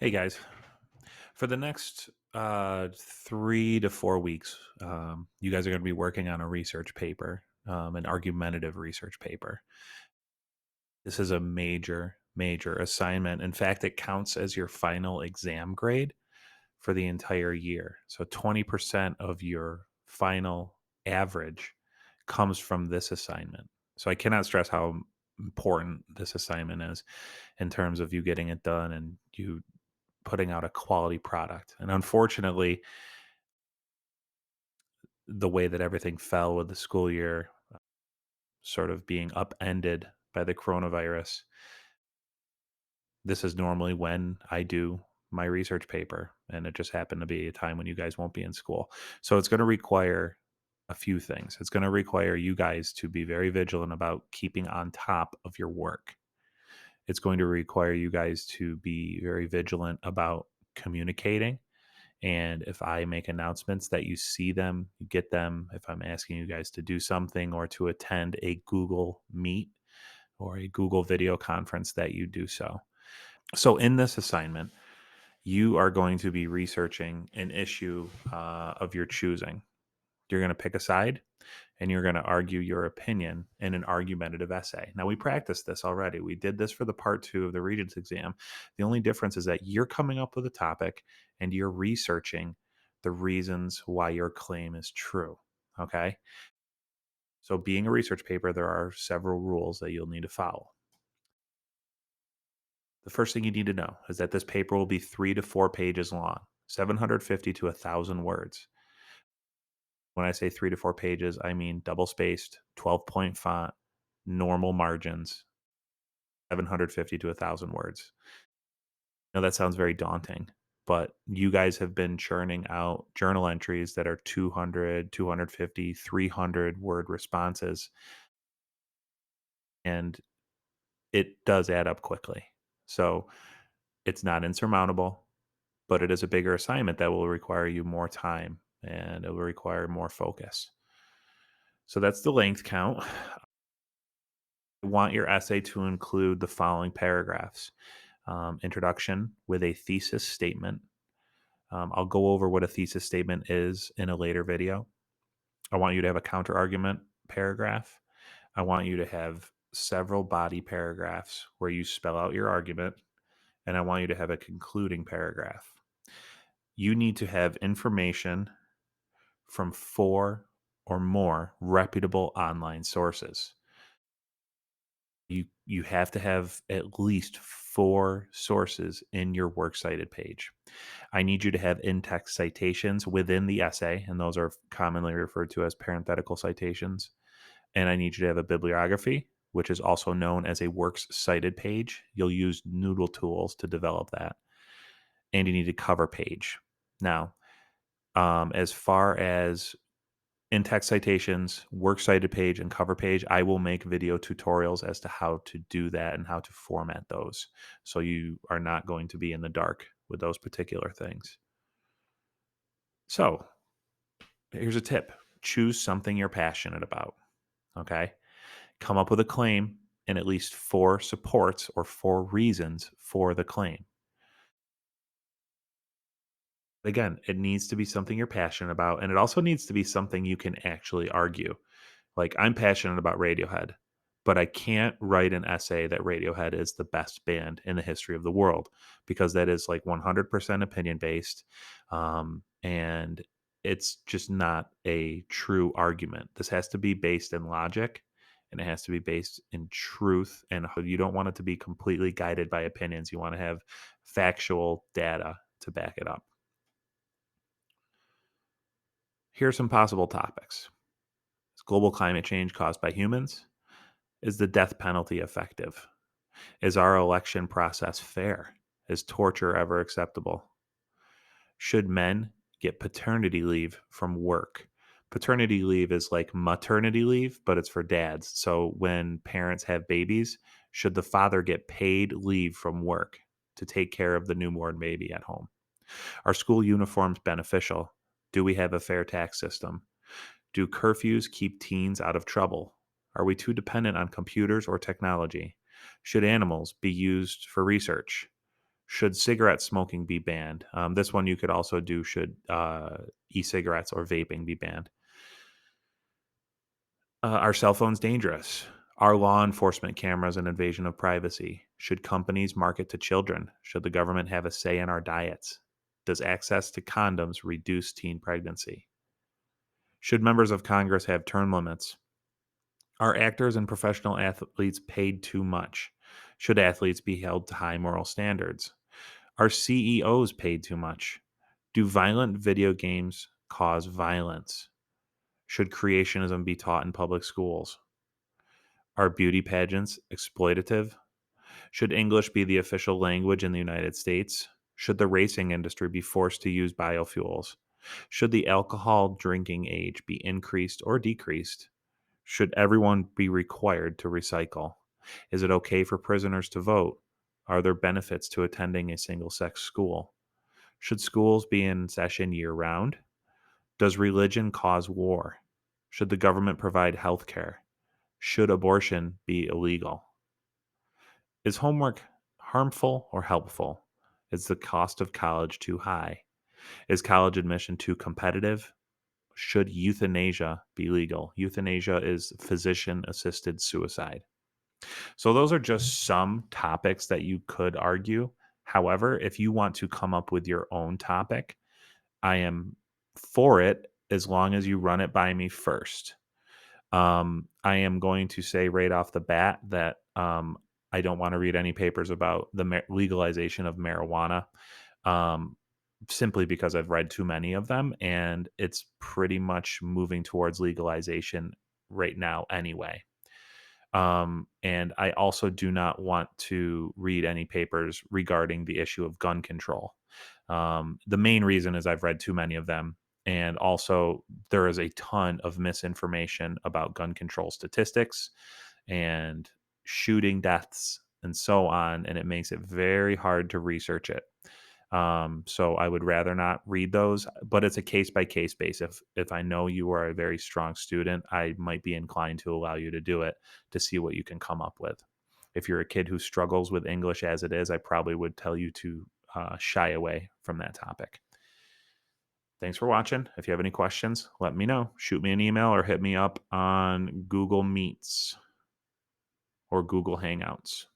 Hey guys, for the next 3 to 4 weeks, you guys are going to be working on a research paper, an argumentative research paper. This is a major, major assignment. In fact, it counts as your final exam grade for the entire year. So 20% of your final average comes from this assignment. So I cannot stress how important this assignment is in terms of you getting it done and you putting out a quality product. And unfortunately, the way that everything fell with the school year sort of being upended by the coronavirus, this is normally when I do my research paper. And it just happened to be a time when you guys won't be in school. So it's going to require a few things. It's going to require you guys to be very vigilant about keeping on top of your work. It's going to require you guys to be very vigilant about communicating. And if I make announcements that you see them, you get them. If I'm asking you guys to do something or to attend a Google Meet or a Google video conference, that you do so. So, in this assignment, you are going to be researching an issue of your choosing. You're going to pick a side and you're going to argue your opinion in an argumentative essay. Now, we practiced this already. We did this for the part two of the Regents exam. The only difference is that you're coming up with a topic and you're researching the reasons why your claim is true. Okay. So, being a research paper, there are several rules that you'll need to follow. The first thing you need to know is that this paper will be 3 to 4 pages long, 750 to 1,000 words. When I say 3 to 4 pages, I mean double spaced, 12-point font, normal margins, 750 to 1,000 words. Now that sounds very daunting, but you guys have been churning out journal entries that are 200, 250, 300 word responses, and it does add up quickly. So it's not insurmountable, but it is a bigger assignment that will require you more time and it will require more focus. So that's the length count. Want your essay to include the following paragraphs: introduction with a thesis statement. I'll go over what a thesis statement is in a later video. I want you to have a counter argument paragraph. I want you to have several body paragraphs where you spell out your argument. And I want you to have a concluding paragraph. You need to have information from 4 or more reputable online sources. You have to have at least 4 sources in your works cited page. I need you to have in-text citations within the essay, and those are commonly referred to as parenthetical citations. And I need you to have a bibliography, which is also known as a works cited page. You'll use Noodle tools to develop that. And you need a cover page. Now, as far as in-text citations, works cited page, and cover page, I will make video tutorials as to how to do that and how to format those. So you are not going to be in the dark with those particular things. So here's a tip: choose something you're passionate about. Okay. Come up with a claim and at least 4 supports or 4 reasons for the claim. Again, it needs to be something you're passionate about, and it also needs to be something you can actually argue. Like, I'm passionate about Radiohead, but I can't write an essay that Radiohead is the best band in the history of the world because that is like 100% opinion based. And it's just not a true argument. This has to be based in logic and it has to be based in truth. And you don't want it to be completely guided by opinions. You want to have factual data to back it up. Here are some possible topics: is global climate change caused by humans? Is the death penalty effective? Is our election process fair? Is torture ever acceptable? Should men get paternity leave from work? Paternity leave is like maternity leave, but it's for dads. So when parents have babies, should the father get paid leave from work to take care of the newborn baby at home? Are school uniforms beneficial? Do we have a fair tax system? Do curfews keep teens out of trouble? Are we too dependent on computers or technology? Should animals be used for research? Should cigarette smoking be banned? This one you could also do. Should e-cigarettes or vaping be banned? Are cell phones dangerous? Are law enforcement cameras an invasion of privacy? Should companies market to children? Should the government have a say in our diets? Does access to condoms reduce teen pregnancy? Should members of Congress have term limits? Are actors and professional athletes paid too much? Should athletes be held to high moral standards? Are CEOs paid too much? Do violent video games cause violence? Should creationism be taught in public schools? Are beauty pageants exploitative? Should English be the official language in the United States? Should the racing industry be forced to use biofuels? Should the alcohol drinking age be increased or decreased? Should everyone be required to recycle? Is it okay for prisoners to vote? Are there benefits to attending a single sex school? Should schools be in session year round? Does religion cause war? Should the government provide health care? Should abortion be illegal? Is homework harmful or helpful? Is the cost of college too high? Is college admission too competitive? Should euthanasia be legal? Euthanasia is physician assisted suicide. So, those are just some topics that you could argue. However, if you want to come up with your own topic, I am for it as long as you run it by me first. I am going to say right off the bat that I don't want to read any papers about the legalization of marijuana, um, simply because I've read too many of them, and it's pretty much moving towards legalization right now anyway. And I also do not want to read any papers regarding the issue of gun control. The main reason is I've read too many of them. And also, there is a ton of misinformation about gun control statistics and shooting deaths and so on. And it makes it very hard to research it. So I would rather not read those, but it's a case by case basis. If I know you are a very strong student, I might be inclined to allow you to do it to see what you can come up with. If you're a kid who struggles with English as it is, I probably would tell you to shy away from that topic. Thanks for watching. If you have any questions, let me know. Shoot me an email or hit me up on Google Meets or Google Hangouts.